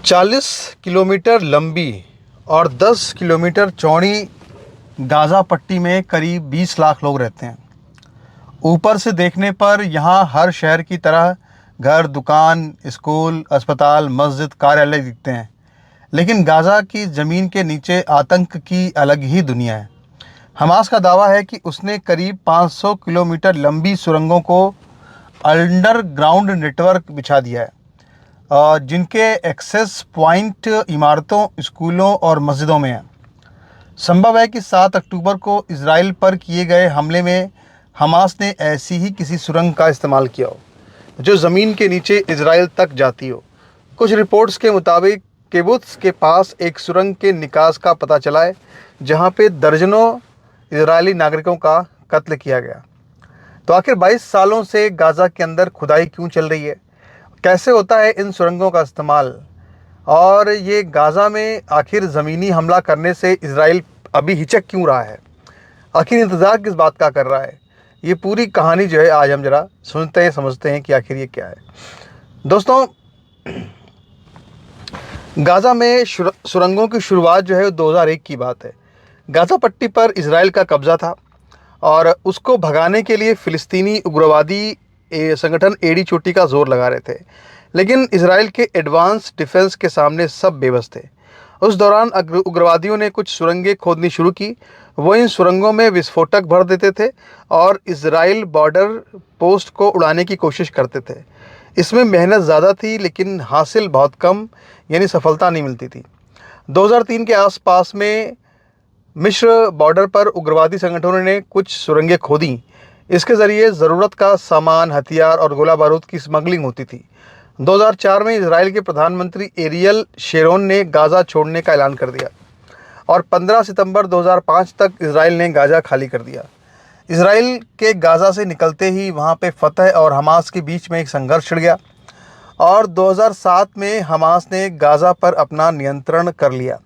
40 kilometre लंबी और 10 kilometre चौड़ी गाज़ा पट्टी में करीब 20 लाख लोग रहते हैं। ऊपर से देखने पर यहाँ हर शहर की तरह घर, दुकान, स्कूल, अस्पताल, मस्जिद, कार्यालय दिखते हैं। लेकिन गाज़ा की ज़मीन के नीचे आतंक की अलग ही दुनिया है। हमास का दावा है कि उसने करीब 500 किलोमीटर लंबी सुरंगों को अंडरग्राउंड नेटवर्क बिछा दिया है, जिनके एक्सेस पॉइंट इमारतों, स्कूलों और मस्जिदों में हैं। संभव है कि 7 अक्टूबर को इजराइल पर किए गए हमले में हमास ने ऐसी ही किसी सुरंग का इस्तेमाल किया हो, जो ज़मीन के नीचे इजराइल तक जाती हो। कुछ रिपोर्ट्स के मुताबिक किबुत्ज के पास एक सुरंग के निकास का पता चला है, जहां पे दर्जनों इजरायली नागरिकों का कत्ल किया गया। तो आखिर 22 सालों से गाज़ा के अंदर खुदाई क्यों चल रही है? कैसे होता है इन सुरंगों का इस्तेमाल? और ये गाज़ा में आखिर ज़मीनी हमला करने से इजराइल अभी हिचक क्यों रहा है? आखिर इंतज़ार किस बात का कर रहा है? ये पूरी कहानी जो है आज हम ज़रा सुनते हैं, समझते हैं कि आखिर ये क्या है। दोस्तों, गाज़ा में सुरंगों की शुरुआत जो है 2001 की बात है। गाज़ा पट्टी पर इजराइल का कब्ज़ा था और उसको भगाने के लिए फ़िलिस्तीनी उग्रवादी संगठन एड़ी चोटी का ज़ोर लगा रहे थे। लेकिन इजराइल के एडवांस डिफेंस के सामने सब बेबस थे। उस दौरान उग्रवादियों ने कुछ सुरंगें खोदनी शुरू की। वो इन सुरंगों में विस्फोटक भर देते थे और इजराइल बॉर्डर पोस्ट को उड़ाने की कोशिश करते थे। इसमें मेहनत ज़्यादा थी, लेकिन हासिल बहुत कम, यानी सफलता नहीं मिलती थी। 2003 के आसपास में मिस्र बॉर्डर पर उग्रवादी संगठनों ने कुछ सुरंगें खोदी। इसके ज़रिए ज़रूरत का सामान, हथियार और गोला बारूद की स्मगलिंग होती थी। 2004 में इजराइल के प्रधानमंत्री एरियल शेरोन ने गाज़ा छोड़ने का ऐलान कर दिया और 15 सितंबर 2005 तक इजराइल ने गाज़ा खाली कर दिया। इजराइल के गाज़ा से निकलते ही वहाँ पे फतह और हमास के बीच में एक संघर्ष छिड़ गया और 2007 में हमास ने गाज़ा पर अपना नियंत्रण कर लिया।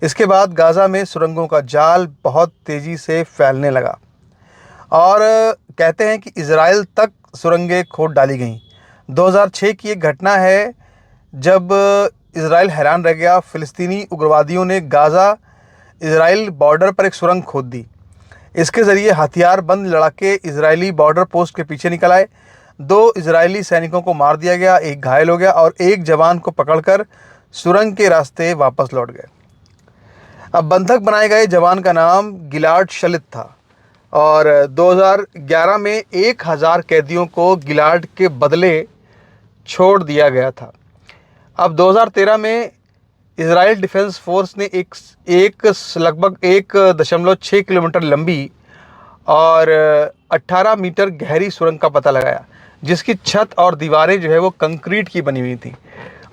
इसके बाद गाज़ा में सुरंगों का जाल बहुत तेज़ी से फैलने लगा और कहते हैं कि इजराइल तक सुरंगें खोद डाली गईं। 2006 की एक घटना है जब इजराइल हैरान रह गया। फ़िलिस्तीनी उग्रवादियों ने गाज़ा इजराइल बॉर्डर पर एक सुरंग खोद दी। इसके ज़रिए हथियारबंद लड़ाके इजरायली बॉर्डर पोस्ट के पीछे निकल आए। 2 इजरायली सैनिकों को मार दिया गया, 1 घायल हो गया और 1 जवान को पकड़कर सुरंग के रास्ते वापस लौट गए। अब बंधक बनाए गए जवान का नाम गिलाड शलित था और 2011 में 1000 कैदियों को गिलाड के बदले छोड़ दिया गया था। अब 2013 में इजराइल डिफेंस फोर्स ने लगभग 1.6 किलोमीटर लंबी और 18 मीटर गहरी सुरंग का पता लगाया, जिसकी छत और दीवारें जो है वो कंक्रीट की बनी हुई थी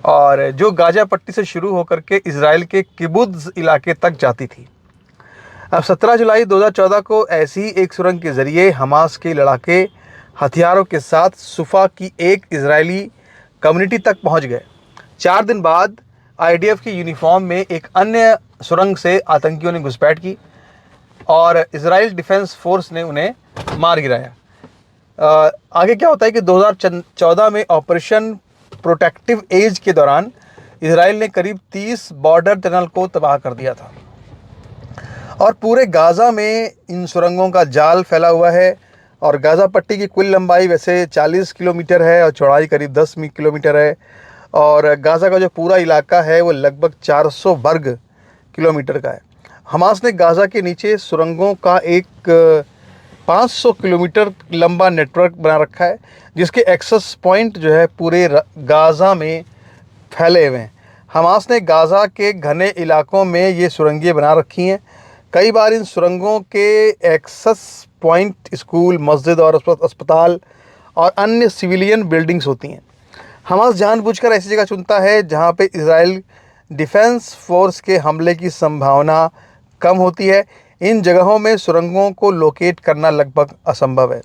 और जो गाज़ा पट्टी से शुरू होकर के इजराइल के किबुत्ज इलाके तक जाती थी। अब 17 जुलाई 2014 को ऐसी ही एक सुरंग के ज़रिए हमास के लड़ाके हथियारों के साथ सुफा की एक इजरायली कम्युनिटी तक पहुंच गए। 4 दिन बाद आईडीएफ की यूनिफॉर्म में एक अन्य सुरंग से आतंकियों ने घुसपैठ की और इजराइल डिफेंस फोर्स ने उन्हें मार गिराया। आगे क्या होता है कि 2014 में ऑपरेशन प्रोटेक्टिव एज के दौरान इजराइल ने करीब 30 बॉर्डर टनल को तबाह कर दिया था और पूरे गाज़ा में इन सुरंगों का जाल फैला हुआ है। और गाज़ा पट्टी की कुल लंबाई वैसे 40 किलोमीटर है और चौड़ाई करीब 10 किलोमीटर है और गाज़ा का जो पूरा इलाका है वो लगभग 400 वर्ग किलोमीटर का है। हमास ने गाज़ा के नीचे सुरंगों का एक 500 किलोमीटर लंबा नेटवर्क बना रखा है, जिसके एक्सेस पॉइंट जो है पूरे गाज़ा में फैले हुए हैं। हमास ने गाज़ा के घने इलाकों में ये सुरंगें बना रखी हैं। कई बार इन सुरंगों के एक्सेस पॉइंट स्कूल, मस्जिद और अस्पताल और अन्य सिविलियन बिल्डिंग्स होती हैं। हमास जानबूझकर ऐसी जगह चुनता है जहां पे इजराइल डिफेंस फोर्स के हमले की संभावना कम होती है। इन जगहों में सुरंगों को लोकेट करना लगभग असंभव है।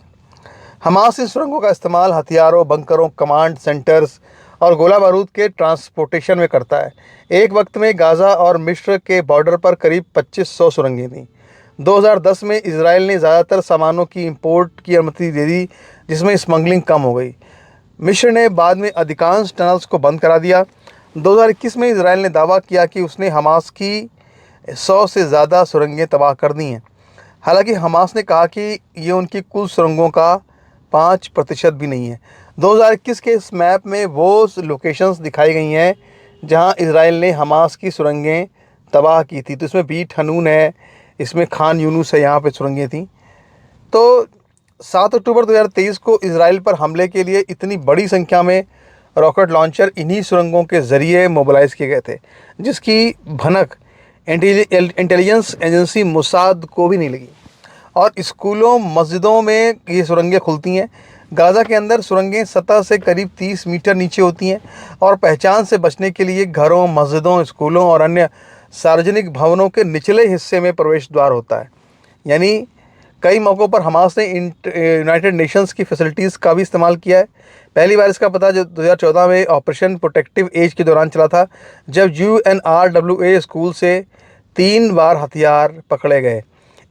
हमास इन सुरंगों का इस्तेमाल हथियारों, बंकरों, कमांड सेंटर्स और गोला बारूद के ट्रांसपोर्टेशन में करता है। एक वक्त में गाज़ा और मिस्र के बॉर्डर पर करीब 2500 सुरंगें थीं। 2010 में इजराइल ने ज़्यादातर सामानों की इंपोर्ट की अनुमति दे दी, जिसमें स्मगलिंग कम हो गई। मिस्र ने बाद में अधिकांश टनल्स को बंद करा दिया। 2021 में इसराइल ने दावा किया कि उसने हमास की 100 से ज़्यादा सुरंगें तबाह कर दी हैं। हालांकि हमास ने कहा कि ये उनकी कुल सुरंगों का 5% भी नहीं है। 2021 के इस मैप में वो लोकेशंस दिखाई गई हैं जहां इसराइल ने हमास की सुरंगें तबाह की थी। तो इसमें बीट हनून है, इसमें खान यूनुस है, यहाँ पे सुरंगें थी। तो 7 अक्टूबर 2023 को इसराइल पर हमले के लिए इतनी बड़ी संख्या में रॉकेट लॉन्चर इन्हीं सुरंगों के ज़रिए मोबिलाइज़ किए गए थे, जिसकी भनक इंटेलिजेंस एजेंसी मोसाद को भी नहीं लगी। और स्कूलों मस्जिदों में ये सुरंगें खुलती हैं। गाज़ा के अंदर सुरंगें सतह से करीब 30 मीटर नीचे होती हैं और पहचान से बचने के लिए घरों, मस्जिदों, स्कूलों और अन्य सार्वजनिक भवनों के निचले हिस्से में प्रवेश द्वार होता है। यानी कई मौक़ों पर हमास ने यूनाइटेड नेशंस की फैसिलिटीज़ का भी इस्तेमाल किया है। पहली बार इसका पता जो 2014 में ऑपरेशन प्रोटेक्टिव एज के दौरान चला था, जब UNRWA स्कूल से 3 बार हथियार पकड़े गए।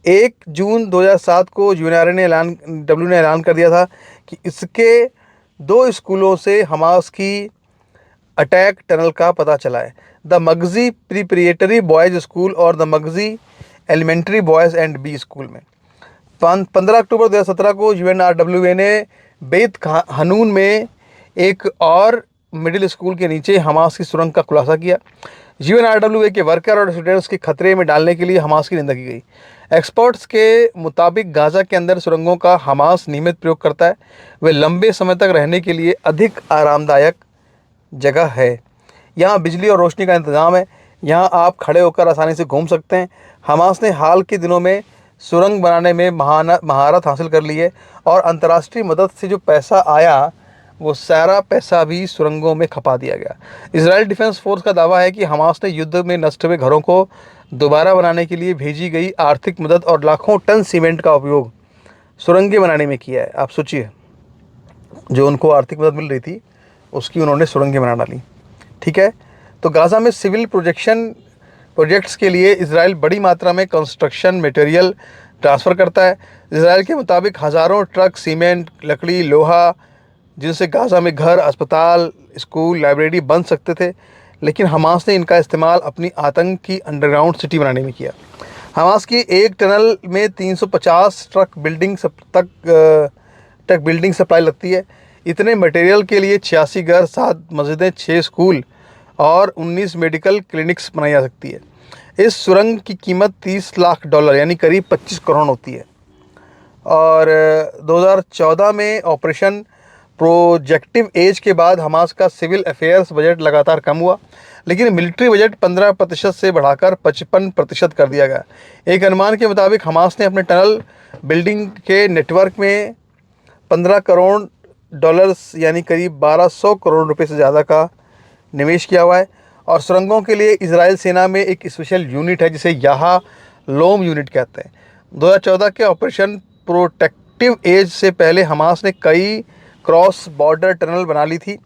1 जून 2007 को UNRWA ने ऐलान कर दिया था कि इसके 2 स्कूलों से हमास की अटैक टनल का पता चला है, the Magji preparatory boys school और the Magji elementary boys and B school में। 15 अक्टूबर 2017 को UNRWA ने बेत हनून में एक और मिडिल स्कूल के नीचे हमास की सुरंग का खुलासा किया। UNRWA के वर्कर और स्टूडेंट्स के खतरे में डालने के लिए हमास की निंदा की गई। एक्सपर्ट्स के मुताबिक गाज़ा के अंदर सुरंगों का हमास नियमित प्रयोग करता है। वे लंबे समय तक रहने के लिए अधिक आरामदायक जगह है। यहाँ बिजली और रोशनी का इंतज़ाम है। यहाँ आप खड़े होकर आसानी से घूम सकते हैं। हमास ने हाल के दिनों में सुरंग बनाने में महारत हासिल कर ली है और अंतर्राष्ट्रीय मदद से जो पैसा आया वो सारा पैसा भी सुरंगों में खपा दिया गया। इजराइल डिफेंस फोर्स का दावा है कि हमास ने युद्ध में नष्ट हुए घरों को दोबारा बनाने के लिए भेजी गई आर्थिक मदद और लाखों टन सीमेंट का उपयोग सुरंगें बनाने में किया है। आप सोचिए, जो उनको आर्थिक मदद मिल रही थी उसकी उन्होंने सुरंगें बना डाली। ठीक है, तो गाज़ा में सिविल प्रोजेक्ट्स के लिए इजराइल बड़ी मात्रा में कंस्ट्रक्शन मटेरियल ट्रांसफ़र करता है। इजराइल के मुताबिक हज़ारों ट्रक सीमेंट, लकड़ी, लोहा, जिनसे गाज़ा में घर, अस्पताल, स्कूल, लाइब्रेरी बन सकते थे, लेकिन हमास ने इनका इस्तेमाल अपनी आतंक की अंडरग्राउंड सिटी बनाने में किया। हमास की एक टनल में 350 ट्रक बिल्डिंग सप्लाई लगती है। इतने मटेरियल के लिए 86 घर, 7 मस्जिदें, 6 स्कूल और 19 मेडिकल क्लिनिक्स बनाई जा सकती है। इस सुरंग की कीमत $30 लाख यानी करीब 25 करोड़ होती है। और 2014 में ऑपरेशन प्रोजेक्टिव एज के बाद हमास का सिविल अफेयर्स बजट लगातार कम हुआ, लेकिन मिलिट्री बजट 15% से बढ़ाकर 55% कर दिया गया। एक अनुमान के मुताबिक हमास ने अपने टनल बिल्डिंग के नेटवर्क में $15 करोड़ यानी करीब 1200 करोड़ रुपए से ज़्यादा का निवेश किया हुआ है। और सुरंगों के लिए इजराइल सेना में एक स्पेशल यूनिट है जिसे याहालोम यूनिट कहते हैं। 2014 के ऑपरेशन प्रोटेक्टिव एज से पहले हमास ने कई क्रॉस बॉर्डर टनल बना ली थी।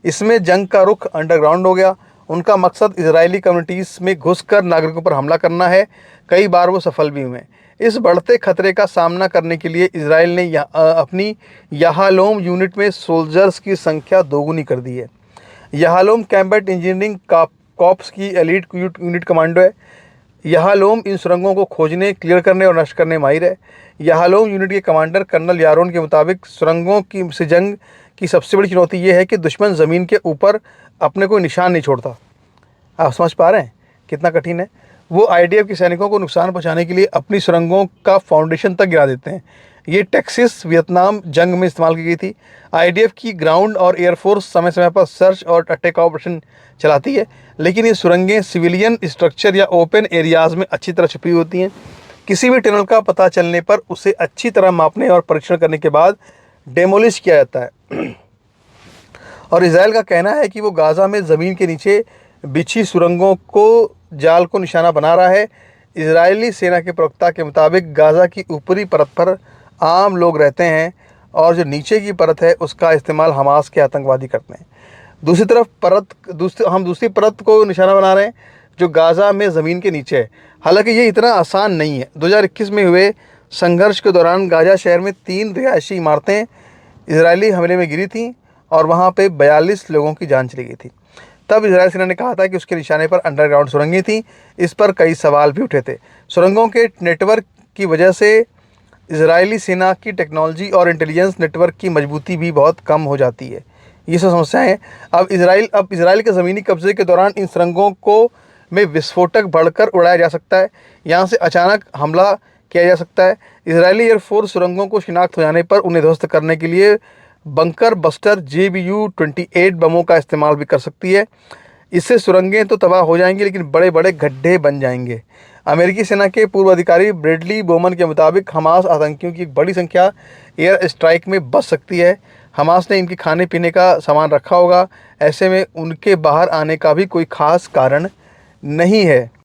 इसमें जंग का रुख अंडरग्राउंड हो गया। उनका मकसद इजरायली कम्युनिटीज़ में घुसकर नागरिकों पर हमला करना है। कई बार वो सफल भी हुए। इस बढ़ते खतरे का सामना करने के लिए इजराइल ने अपनी याहालोम यूनिट में सोल्जर्स की संख्या दोगुनी कर दी है। याहालोम कॉम्बैट इंजीनियरिंग कॉर्प्स की एलीट यूनिट कमांडो है। याहालोम इन सुरंगों को खोजने, क्लियर करने और नष्ट करने माहिर है। याहालोम यूनिट के कमांडर कर्नल यारोन के मुताबिक सुरंगों से जंग की सबसे बड़ी चुनौती ये है कि दुश्मन ज़मीन के ऊपर अपने कोई निशान नहीं छोड़ता। आप समझ पा रहे हैं कितना कठिन है। वो IDF के सैनिकों को नुकसान पहुंचाने के लिए अपनी सुरंगों का फाउंडेशन तक गिरा देते हैं। ये टेक्सास वियतनाम जंग में इस्तेमाल की गई थी। IDF की ग्राउंड और एयरफोर्स समय समय पर सर्च और अटैक ऑपरेशन चलाती है, लेकिन ये सुरंगें सिविलियन स्ट्रक्चर या ओपन एरियाज़ में अच्छी तरह छुपी होती हैं। किसी भी टनल का पता चलने पर उसे अच्छी तरह मापने और परीक्षण करने के बाद डेमोलिश किया जाता है। और इजराइल का कहना है कि वो गाज़ा में ज़मीन के नीचे बिछी सुरंगों को जाल को निशाना बना रहा है। इजरायली सेना के प्रवक्ता के मुताबिक गाज़ा की ऊपरी परत पर आम लोग रहते हैं और जो नीचे की परत है उसका इस्तेमाल हमास के आतंकवादी करते हैं। हम दूसरी परत को निशाना बना रहे हैं जो गाज़ा में ज़मीन के नीचे है। हालांकि ये इतना आसान नहीं है। 2021 में हुए संघर्ष के दौरान गाज़ा शहर में 3 रिहायशी इमारतें इजरायली हमले में गिरी थीं और वहाँ पे 42 लोगों की जान चली गई थी। तब इजरायल सेना ने कहा था कि उसके निशाने पर अंडरग्राउंड सुरंगें थीं। इस पर कई सवाल भी उठे थे। सुरंगों के नेटवर्क की वजह से इजरायली सेना की टेक्नोलॉजी और इंटेलिजेंस नेटवर्क की मजबूती भी बहुत कम हो जाती है। ये सब समस्याएं अब इजराइल के ज़मीनी कब्जे के दौरान इन सुरंगों को में विस्फोटक बढ़कर उड़ाया जा सकता है। यहाँ से अचानक हमला किया जा सकता है। इजरायली एयरफोर्स सुरंगों को शिनाख्त हो जाने पर उन्हें ध्वस्त करने के लिए बंकर बस्टर JBU-28 बमों का इस्तेमाल भी कर सकती है। इससे सुरंगें तो तबाह हो जाएंगी, लेकिन बड़े बड़े गड्ढे बन जाएंगे। अमेरिकी सेना के पूर्व अधिकारी ब्रेडली बोमन के मुताबिक हमास आतंकियों की एक बड़ी संख्या एयर स्ट्राइक में बच सकती है। हमास ने इनके खाने पीने का सामान रखा होगा। ऐसे में उनके बाहर आने का भी कोई खास कारण नहीं है।